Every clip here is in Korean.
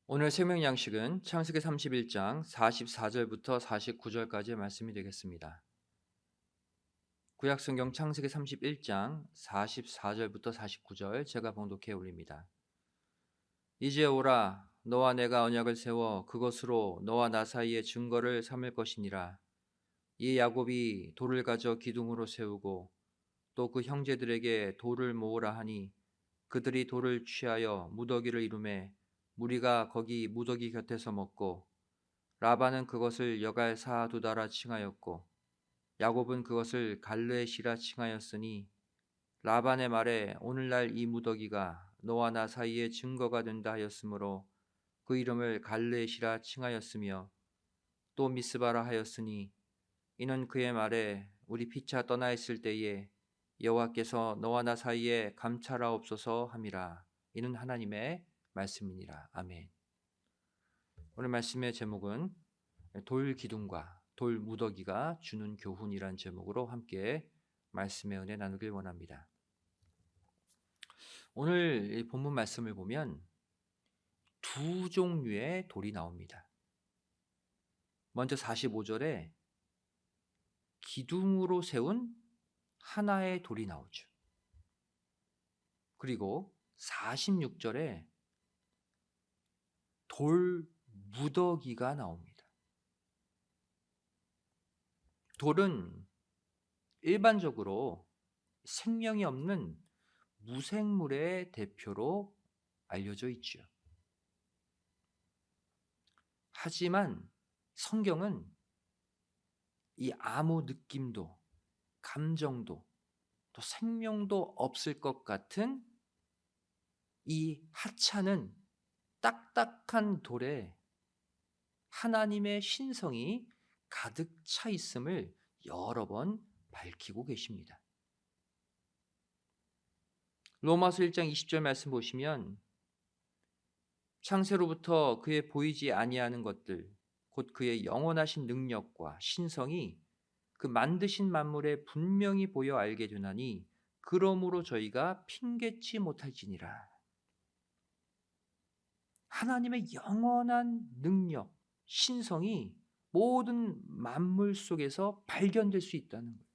오늘 생명 양식은 창세기 31장 44절부터 49절까지의 말씀이 되겠습니다. 구약 성경 창세기 31장 44절부터 49절 제가 봉독해 올립니다. 이제 오라 너와 내가 언약을 세워 그것으로 너와 나 사이에 증거를 삼을 것이니라. 이 야곱이 돌을 가져 기둥으로 세우고 또 그 형제들에게 돌을 모으라 하니 그들이 돌을 취하여 무더기를 이루매 무리가 거기 무더기 곁에서 먹고 라반은 그것을 여갈사두다라 칭하였고 야곱은 그것을 갈르에시라 칭하였으니 라반의 말에 오늘날 이 무더기가 너와 나 사이에 증거가 된다 하였으므로 그 이름을 갈르에시라 칭하였으며 또 미스바라 하였으니 이는 그의 말에 우리 피차 떠나 있을 때에 여호와께서 너와 나 사이에 감찰하옵소서 함이라. 이는 하나님의 말씀이니라. 아멘. 오늘 말씀의 제목은 돌 기둥과 돌 무더기가 주는 교훈이란 제목으로 함께 말씀의 은혜 나누길 원합니다. 오늘 이 본문 말씀을 보면 두 종류의 돌이 나옵니다. 먼저 45절에 기둥으로 세운 하나의 돌이 나오죠. 그리고 46절에 돌 무더기가 나옵니다. 돌은 일반적으로 생명이 없는 무생물의 대표로 알려져 있죠. 하지만 성경은 이 아무 느낌도, 감정도, 또 생명도 없을 것 같은 이 하찮은 딱딱한 돌에 하나님의 신성이 가득 차 있음을 여러 번 밝히고 계십니다. 로마서 1장 20절 말씀 보시면 창세로부터 그의 보이지 아니하는 것들 곧 그의 영원하신 능력과 신성이 그 만드신 만물에 분명히 보여 알게 되나니 그러므로 저희가 핑계치 못할지니라. 하나님의 영원한 능력, 신성이 모든 만물 속에서 발견될 수 있다는 거예요.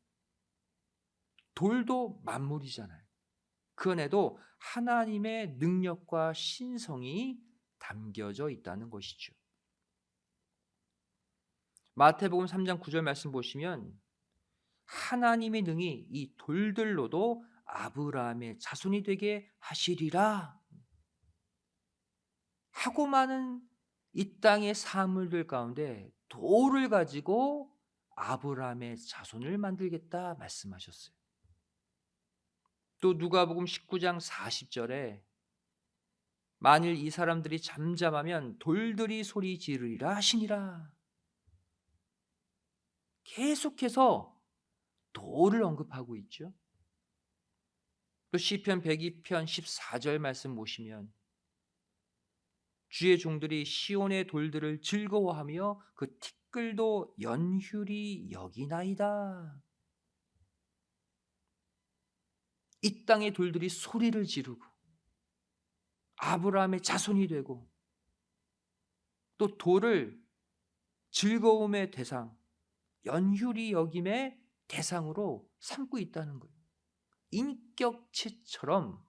돌도 만물이잖아요. 그 안에도 하나님의 능력과 신성이 담겨져 있다는 것이죠. 마태복음 3장 9절 말씀 보시면 하나님의 능히 이 돌들로도 아브라함의 자손이 되게 하시리라 하고 많은 이 땅의 사물들 가운데 돌을 가지고 아브라함의 자손을 만들겠다 말씀하셨어요. 또 누가복음 19장 40절에 만일 이 사람들이 잠잠하면 돌들이 소리 지르리라 하시니라. 계속해서 돌을 언급하고 있죠. 또 시편 102편 14절 말씀 보시면 주의 종들이 시온의 돌들을 즐거워하며 그 티끌도 연휴리 여기나이다. 이 땅의 돌들이 소리를 지르고 아브라함의 자손이 되고 또 돌을 즐거움의 대상, 연휴리 여김의 대상으로 삼고 있다는 거예요. 인격체처럼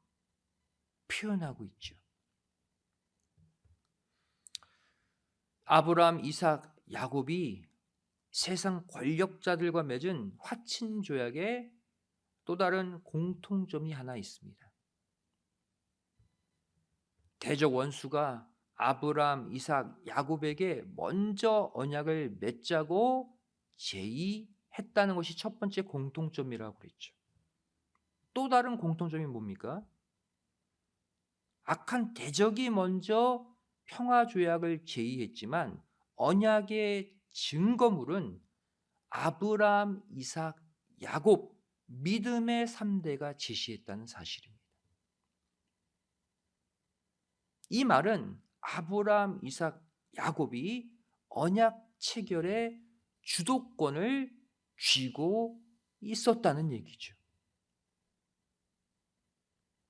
표현하고 있죠. 아브라함, 이삭, 야곱이 세상 권력자들과 맺은 화친 조약에 또 다른 공통점이 하나 있습니다. 대적 원수가 아브라함, 이삭, 야곱에게 먼저 언약을 맺자고 제의했다는 것이 첫 번째 공통점이라고 그랬죠. 또 다른 공통점이 뭡니까? 악한 대적이 먼저 평화조약을 제의했지만 언약의 증거물은 아브라함, 이삭, 야곱 믿음의 3대가 제시했다는 사실입니다. 이 말은 아브라함, 이삭, 야곱이 언약 체결의 주도권을 쥐고 있었다는 얘기죠.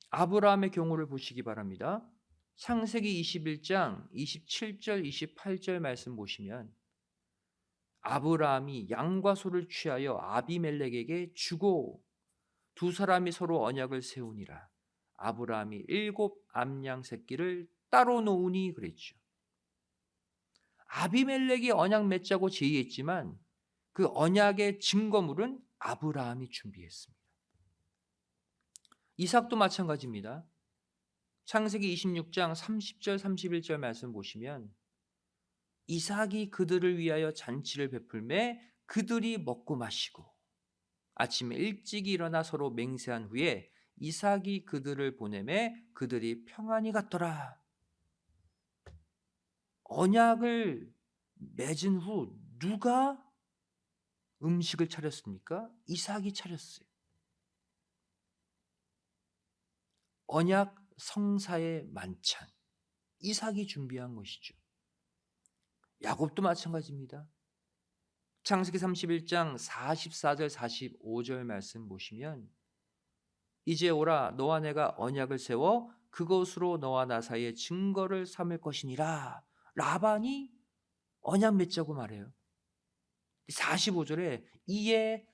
아브라함의 경우를 보시기 바랍니다. 창세기 21장 27절 28절 말씀 보시면 아브라함이 양과 소를 취하여 아비멜렉에게 주고 두 사람이 서로 언약을 세우니라. 아브라함이 7 암양 새끼를 따로 놓으니 그랬죠. 아비멜렉이 언약 맺자고 제의했지만 그 언약의 증거물은 아브라함이 준비했습니다. 이삭도 마찬가지입니다. 창세기 26장 30절 31절 말씀 보시면 이삭이 그들을 위하여 잔치를 베풀매 그들이 먹고 마시고 아침에 일찍 일어나 서로 맹세한 후에 이삭이 그들을 보내매 그들이 평안히 갔더라. 언약을 맺은 후 누가 음식을 차렸습니까? 이삭이 차렸어요. 언약 성사의 만찬, 이삭이 준비한 것이죠. 야곱도 마찬가지입니다. 창세기 31장 44절 45절 말씀 보시면 이제 오라 너와 내가 언약을 세워 그것으로 너와 나 사이에 증거를 삼을 것이니라. 라반이 언약 맺자고 말해요. 45절에 이에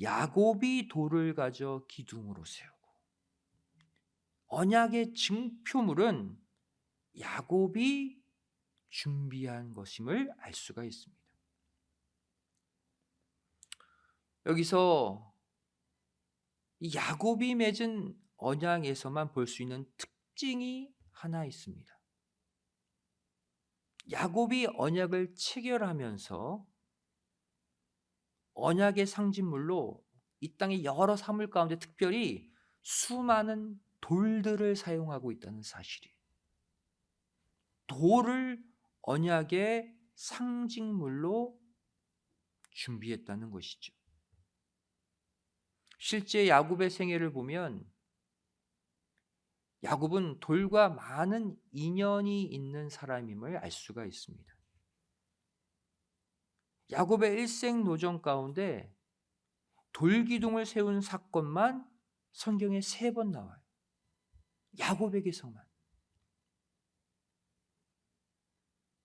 야곱이 돌을 가져 기둥으로 세우고 언약의 증표물은 야곱이 준비한 것임을 알 수가 있습니다. 여기서 이 야곱이 맺은 언약에서만 볼 수 있는 특징이 하나 있습니다. 야곱이 언약을 체결하면서 언약의 상징물로 이 땅의 여러 사물 가운데 특별히 수많은 돌들을 사용하고 있다는 사실이에요. 돌을 언약의 상징물로 준비했다는 것이죠. 실제 야곱의 생애를 보면 야곱은 돌과 많은 인연이 있는 사람임을 알 수가 있습니다. 야곱의 일생 노정 가운데 돌기둥을 세운 사건만 성경에 3번 나와요. 야곱에게서만.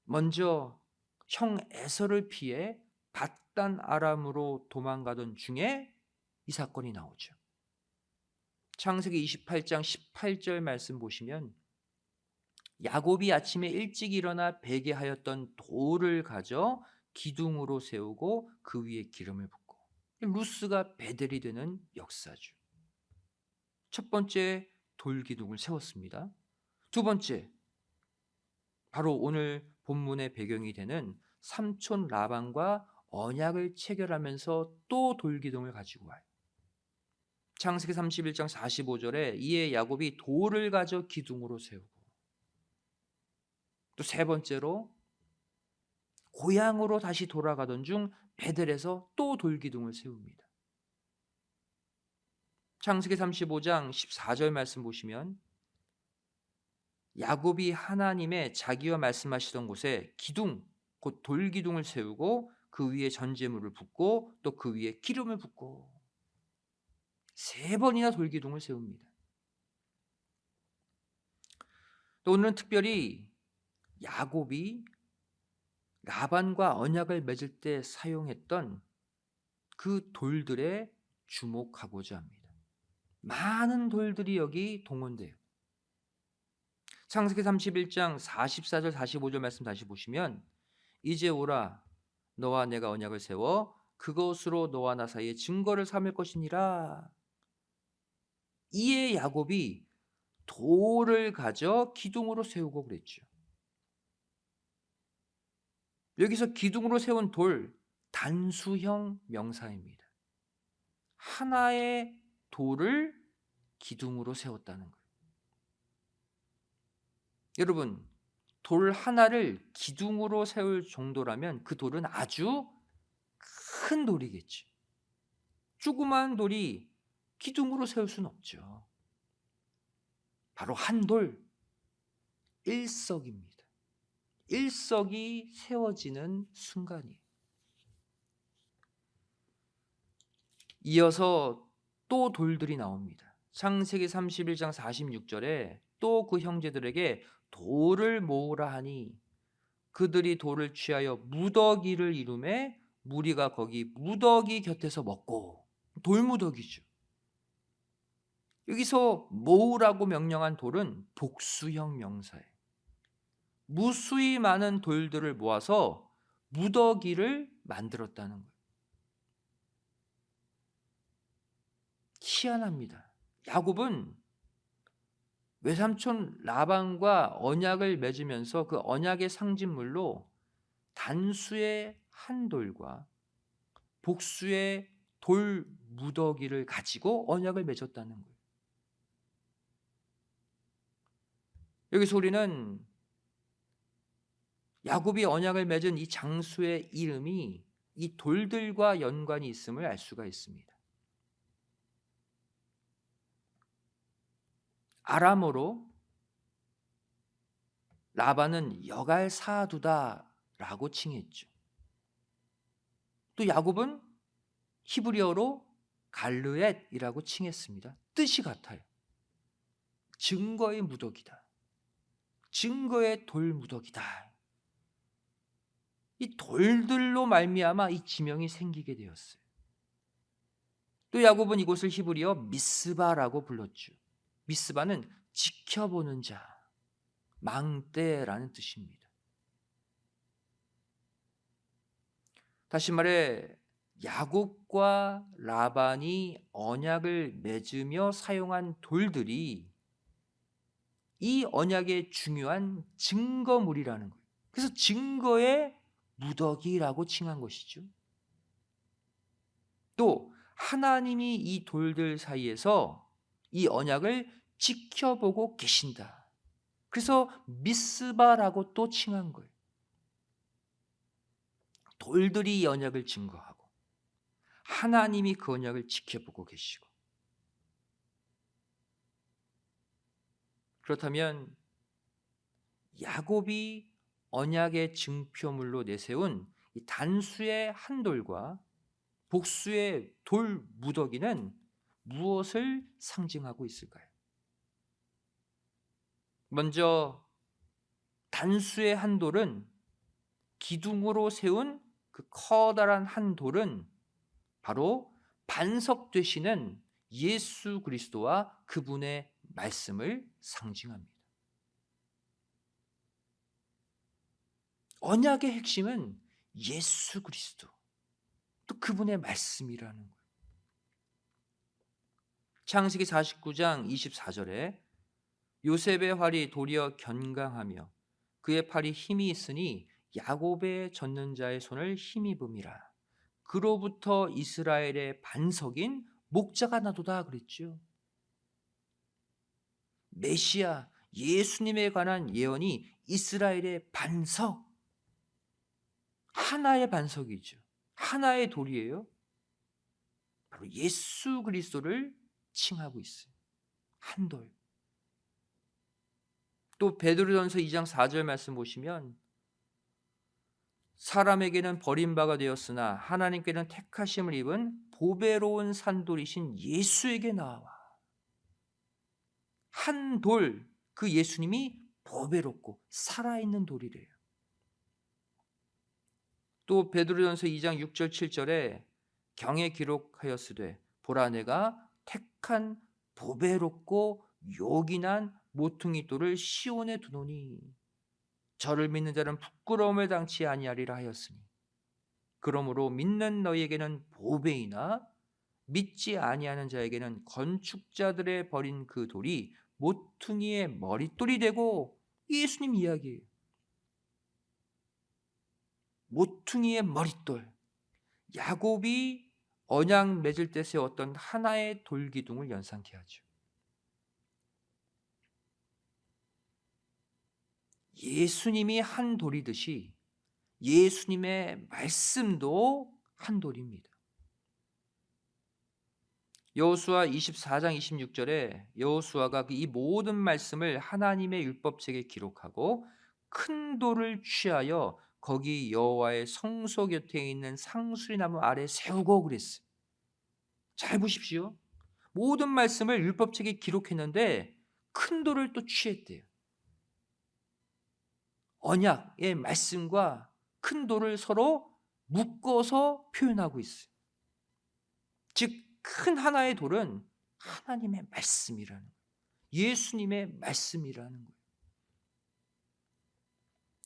먼저 형 에서를 피해 밧단 아람으로 도망가던 중에 이 사건이 나오죠. 창세기 28장 18절 말씀 보시면 야곱이 아침에 일찍 일어나 베개하였던 돌을 가져 기둥으로 세우고 그 위에 기름을 붓고 루스가 베델이 되는 역사죠. 첫 번째 돌기둥을 세웠습니다. 두 번째 바로 오늘 본문의 배경이 되는 삼촌 라반과 언약을 체결하면서 또 돌기둥을 가지고 와요. 창세기 31장 45절에 이에 야곱이 돌을 가져 기둥으로 세우고 또 세 번째로 고향으로 다시 돌아가던 중 베델에서 또 돌기둥을 세웁니다. 창세기 35장 14절 말씀 보시면 야곱이 하나님의 자기와 말씀하시던 곳에 기둥, 곧 돌기둥을 세우고 그 위에 전제물을 붓고 또 그 위에 기름을 붓고 3번이나 돌기둥을 세웁니다. 또 오늘은 특별히 야곱이 라반과 언약을 맺을 때 사용했던 그 돌들에 주목하고자 합니다. 많은 돌들이 여기 동원돼요. 창세기 31장 44절 45절 말씀 다시 보시면 이제 오라 너와 내가 언약을 세워 그것으로 너와 나 사이에 증거를 삼을 것이니라. 이에 야곱이 돌을 가져 기둥으로 세우고 그랬죠. 여기서 기둥으로 세운 돌 단수형 명사입니다. 하나의 돌을 기둥으로 세웠다는 거예요. 여러분, 돌 하나를 기둥으로 세울 정도라면 그 돌은 아주 큰 돌이겠죠. 조그마한 돌이 기둥으로 세울 수는 없죠. 바로 한 돌, 일석입니다. 일석이 세워지는 순간이에요. 이어서 또 돌들이 나옵니다. 창세기 31장 46절에 또 그 형제들에게 돌을 모으라 하니 그들이 돌을 취하여 무더기를 이루매 무리가 거기 무더기 곁에서 먹고. 돌무더기죠. 여기서 모으라고 명령한 돌은 복수형 명사예요. 무수히 많은 돌들을 모아서 무더기를 만들었다는 거예요. 희한합니다. 야곱은 외삼촌 라반과 언약을 맺으면서 그 언약의 상징물로 단수의 한 돌과 복수의 돌 무더기를 가지고 언약을 맺었다는 거예요. 여기서 우리는 야곱이 언약을 맺은 이 장수의 이름이 이 돌들과 연관이 있음을 알 수가 있습니다. 아람어로 라반은 여갈사두다라고 칭했죠. 또 야곱은 히브리어로 갈르엣이라고 칭했습니다. 뜻이 같아요. 증거의 무더기다. 증거의 돌 무더기다. 이 돌들로 말미암아 이 지명이 생기게 되었어요. 또 야곱은 이곳을 히브리어 미스바라고 불렀죠. 미스바는 지켜보는 자, 망대라는 뜻입니다. 다시 말해 야곱과 라반이 언약을 맺으며 사용한 돌들이 이 언약의 중요한 증거물이라는 거예요. 그래서 증거의 무더기라고 칭한 것이죠. 또 하나님이 이 돌들 사이에서 이 언약을 지켜보고 계신다. 그래서 미스바라고 또 칭한 거예요. 돌들이 이 언약을 증거하고 하나님이 그 언약을 지켜보고 계시고. 그렇다면 야곱이 언약의 증표물로 내세운 이 단수의 한 돌과 복수의 돌 무더기는 무엇을 상징하고 있을까요? 먼저 단수의 한 돌은 기둥으로 세운 그 커다란 한 돌은 바로 반석 되시는 예수 그리스도와 그분의 말씀을 상징합니다. 언약의 핵심은 예수 그리스도, 또 그분의 말씀이라는 거예요. 창세기 49장 24절에 요셉의 활이 도리어 견강하며 그의 팔이 힘이 있으니 야곱의 젖는 자의 손을 힘입음이라. 그로부터 이스라엘의 반석인 목자가 나도다 그랬죠. 메시아 예수님에 관한 예언이 이스라엘의 반석, 하나의 반석이죠. 하나의 돌이에요. 바로 예수 그리스도를 칭하고 있어요. 한 돌. 또 베드로전서 2장 4절 말씀 보시면 사람에게는 버림바가 되었으나 하나님께는 택하심을 입은 보배로운 산돌이신 예수에게 나와. 한 돌, 그 예수님이 보배롭고 살아있는 돌이래요. 또 베드로전서 2장 6절 7절에 경에 기록하였으되 보라 내가 택한 보배롭고 요긴한 모퉁이 돌을 시온에 두노니 저를 믿는 자는 부끄러움을 당치 아니하리라 하였으니 그러므로 믿는 너희에게는 보배이나 믿지 아니하는 자에게는 건축자들의 버린 그 돌이 모퉁이의 머릿돌이 되고, 예수님 이야기예요. 모퉁이의 머릿돌. 야곱이 언약 맺을 때 세웠던 하나의 돌기둥을 연상케 하죠. 예수님이 한 돌이듯이 예수님의 말씀도 한 돌입니다. 여호수아 24장 26절에 여호수아가 이 모든 말씀을 하나님의 율법책에 기록하고 큰 돌을 취하여 거기 여호와의 성소 곁에 있는 상수리나무 아래 세우고 그랬어요. 잘 보십시오. 모든 말씀을 율법책에 기록했는데 큰 돌을 또 취했대요. 언약의 말씀과 큰 돌을 서로 묶어서 표현하고 있어요. 즉, 큰 하나의 돌은 하나님의 말씀이라는 거예요. 예수님의 말씀이라는 거예요.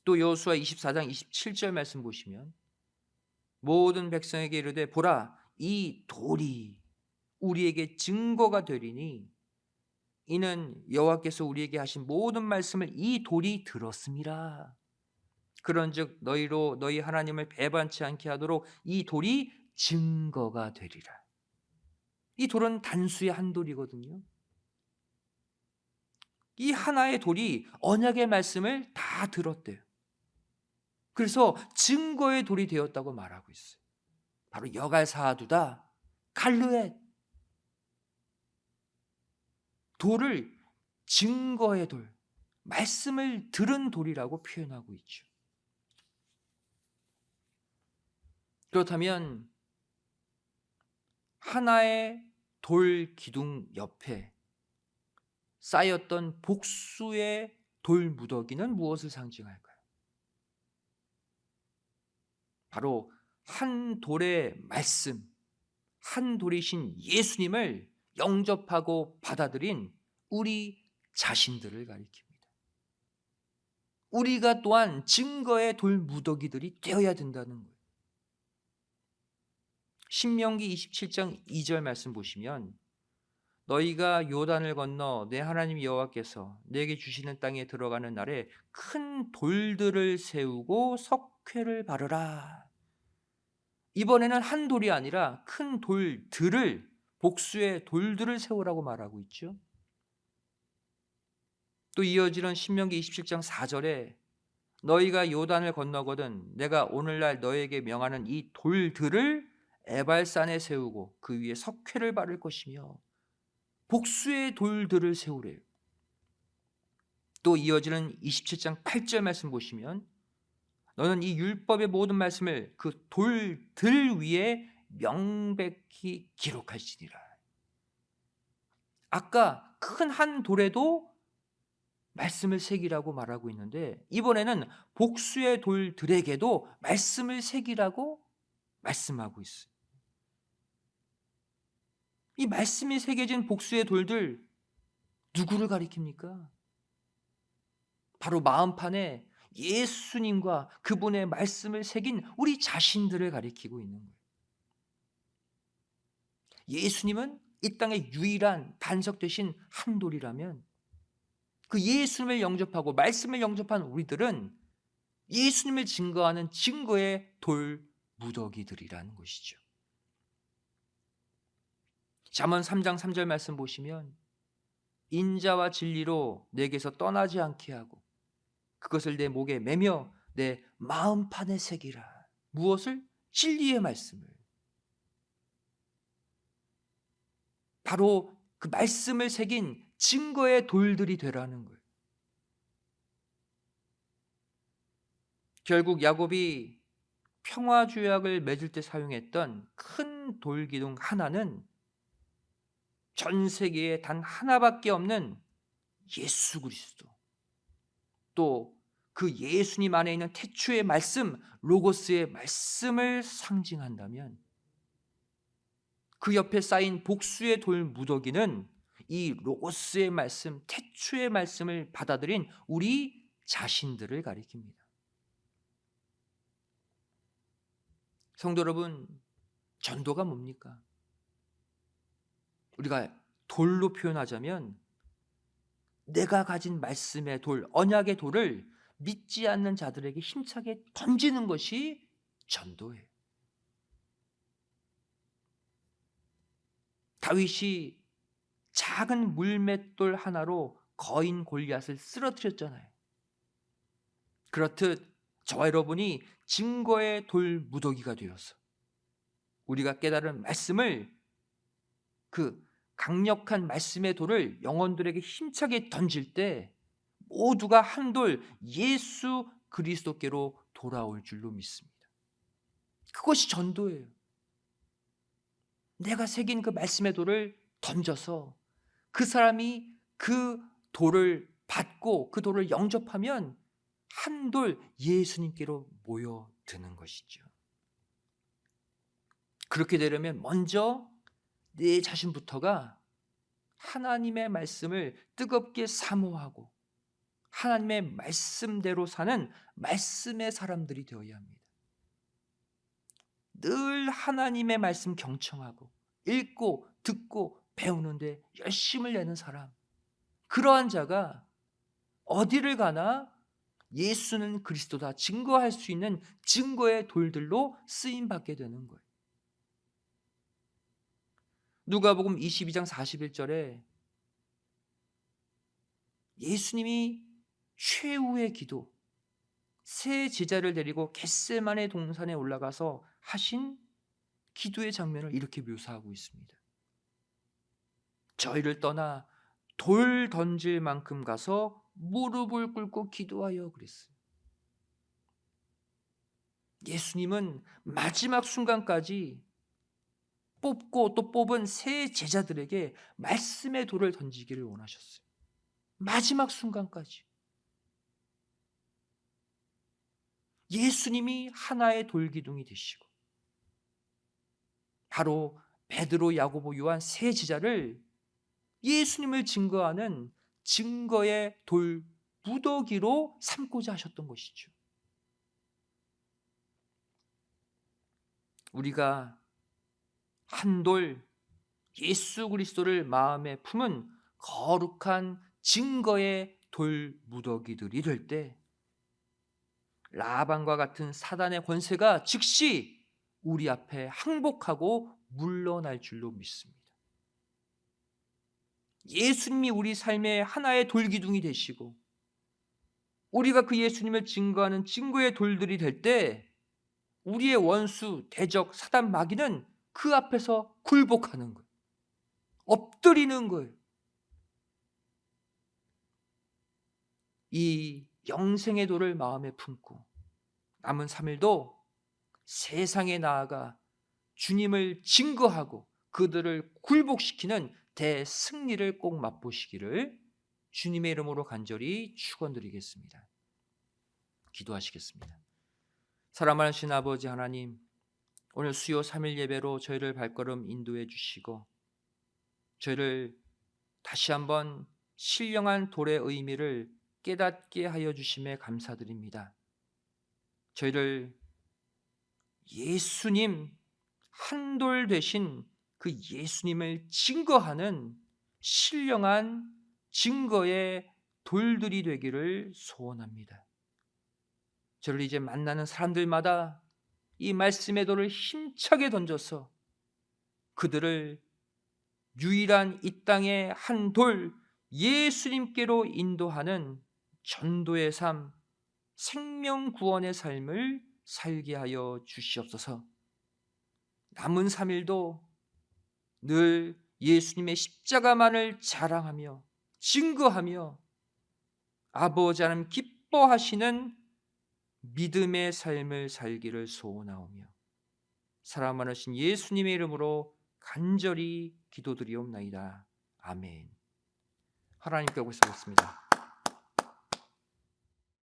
또 여호수아 24장 27절 말씀 보시면 모든 백성에게 이르되 보라 이 돌이 우리에게 증거가 되리니 이는 여호와께서 우리에게 하신 모든 말씀을 이 돌이 들었음이라. 그런즉 너희로 너희 하나님을 배반치 않게 하도록 이 돌이 증거가 되리라. 이 돌은 단수의 한 돌이거든요. 이 하나의 돌이 언약의 말씀을 다 들었대요. 그래서 증거의 돌이 되었다고 말하고 있어요. 바로 여갈사하두다 갈르엣. 돌을 증거의 돌, 말씀을 들은 돌이라고 표현하고 있죠. 그렇다면 하나의 돌 기둥 옆에 쌓였던 복수의 돌 무더기는 무엇을 상징할까요? 바로 한 돌의 말씀, 한 돌이신 예수님을 영접하고 받아들인 우리 자신들을 가리킵니다. 우리가 또한 증거의 돌 무더기들이 되어야 된다는 거예요. 신명기 27장 2절 말씀 보시면 너희가 요단을 건너 내 하나님 여호와께서 내게 주시는 땅에 들어가는 날에 큰 돌들을 세우고 석회를 바르라. 이번에는 한 돌이 아니라 큰 돌들을, 복수의 돌들을 세우라고 말하고 있죠. 또 이어지는 신명기 27장 4절에 너희가 요단을 건너거든 내가 오늘날 너희에게 명하는 이 돌들을 에발산에 세우고 그 위에 석회를 바를 것이며 복수의 돌들을 세우래요. 또 이어지는 27장 8절 말씀 보시면 너는 이 율법의 모든 말씀을 그 돌들 위에 명백히 기록할지니라. 아까 큰 한 돌에도 말씀을 새기라고 말하고 있는데 이번에는 복수의 돌들에게도 말씀을 새기라고 말씀하고 있어요. 이 말씀이 새겨진 복수의 돌들 누구를 가리킵니까? 바로 마음판에 예수님과 그분의 말씀을 새긴 우리 자신들을 가리키고 있는 거예요. 예수님은 이 땅의 유일한 반석 되신 한 돌이라면 그 예수님을 영접하고 말씀을 영접한 우리들은 예수님을 증거하는 증거의 돌 무더기들이라는 것이죠. 잠언 3장 3절 말씀 보시면 인자와 진리로 내게서 떠나지 않게 하고 그것을 내 목에 매며 내 마음판에 새기라. 무엇을? 진리의 말씀을. 바로 그 말씀을 새긴 증거의 돌들이 되라는 거예요. 결국 야곱이 평화주약을 맺을 때 사용했던 큰 돌기둥 하나는 전 세계에 단 하나밖에 없는 예수 그리스도, 또 그 예수님 안에 있는 태초의 말씀, 로고스의 말씀을 상징한다면 그 옆에 쌓인 복수의 돌 무더기는 이 로고스의 말씀, 태초의 말씀을 받아들인 우리 자신들을 가리킵니다. 성도 여러분, 전도가 뭡니까? 우리가 돌로 표현하자면 내가 가진 말씀의 돌, 언약의 돌을 믿지 않는 자들에게 힘차게 던지는 것이 전도예요. 다윗이 작은 물맷돌 하나로 거인 골리앗을 쓰러뜨렸잖아요. 그렇듯 저와 여러분이 증거의 돌 무더기가 되어서 우리가 깨달은 말씀을, 그 강력한 말씀의 돌을 영혼들에게 힘차게 던질 때 모두가 한 돌 예수 그리스도께로 돌아올 줄로 믿습니다. 그것이 전도예요. 내가 새긴 그 말씀의 돌을 던져서 그 사람이 그 돌을 받고 그 돌을 영접하면 한돌 예수님께로 모여드는 것이죠. 그렇게 되려면 먼저 내 자신부터가 하나님의 말씀을 뜨겁게 사모하고 하나님의 말씀대로 사는 말씀의 사람들이 되어야 합니다. 늘 하나님의 말씀 경청하고 읽고 듣고 배우는데 열심을 내는 사람, 그러한 자가 어디를 가나 예수는 그리스도다 증거할 수 있는 증거의 돌들로 쓰임받게 되는 거예요. 누가복음 22장 41절에 예수님이 최후의 기도, 세 제자를 데리고 겟세마네 동산에 올라가서 하신 기도의 장면을 이렇게 묘사하고 있습니다. 저희를 떠나 돌 던질 만큼 가서 무릎을 꿇고 기도하여 그랬어요. 예수님은 마지막 순간까지 뽑고 또 뽑은 세 제자들에게 말씀의 돌을 던지기를 원하셨어요. 마지막 순간까지. 예수님이 하나의 돌기둥이 되시고 바로 베드로, 야고보, 요한 세 제자를 예수님을 증거하는 증거의 돌 무더기로 삼고자 하셨던 것이죠. 우리가 한돌 예수 그리스도를 마음에 품은 거룩한 증거의 돌 무더기들이 될 때 라반과 같은 사단의 권세가 즉시 우리 앞에 항복하고 물러날 줄로 믿습니다. 예수님이 우리 삶의 하나의 돌기둥이 되시고 우리가 그 예수님을 증거하는 증거의 돌들이 될 때 우리의 원수, 대적, 사단, 마귀는 그 앞에서 굴복하는 거예요. 엎드리는 거예요. 이 영생의 돌을 마음에 품고 남은 3일도 세상에 나아가 주님을 증거하고 그들을 굴복시키는 대승리를 꼭 맛보시기를 주님의 이름으로 간절히 축원드리겠습니다. 기도하시겠습니다. 사랑하신 아버지 하나님, 오늘 수요 3일 예배로 저희를 발걸음 인도해 주시고 저희를 다시 한번 신령한 돌의 의미를 깨닫게 하여 주심에 감사드립니다. 저희를 예수님 한돌 되신 그 예수님을 증거하는 신령한 증거의 돌들이 되기를 소원합니다. 저를 이제 만나는 사람들마다 이 말씀의 돌을 힘차게 던져서 그들을 유일한 이 땅의 한 돌 예수님께로 인도하는 전도의 삶, 생명 구원의 삶을 살게 하여 주시옵소서. 남은 3일도 늘 예수님의 십자가만을 자랑하며 증거하며 아버지 하나님 기뻐하시는 믿음의 삶을 살기를 소원하오며 사랑 많으신 예수님의 이름으로 간절히 기도드리옵나이다. 아멘. 하나님께 고백하겠습니다.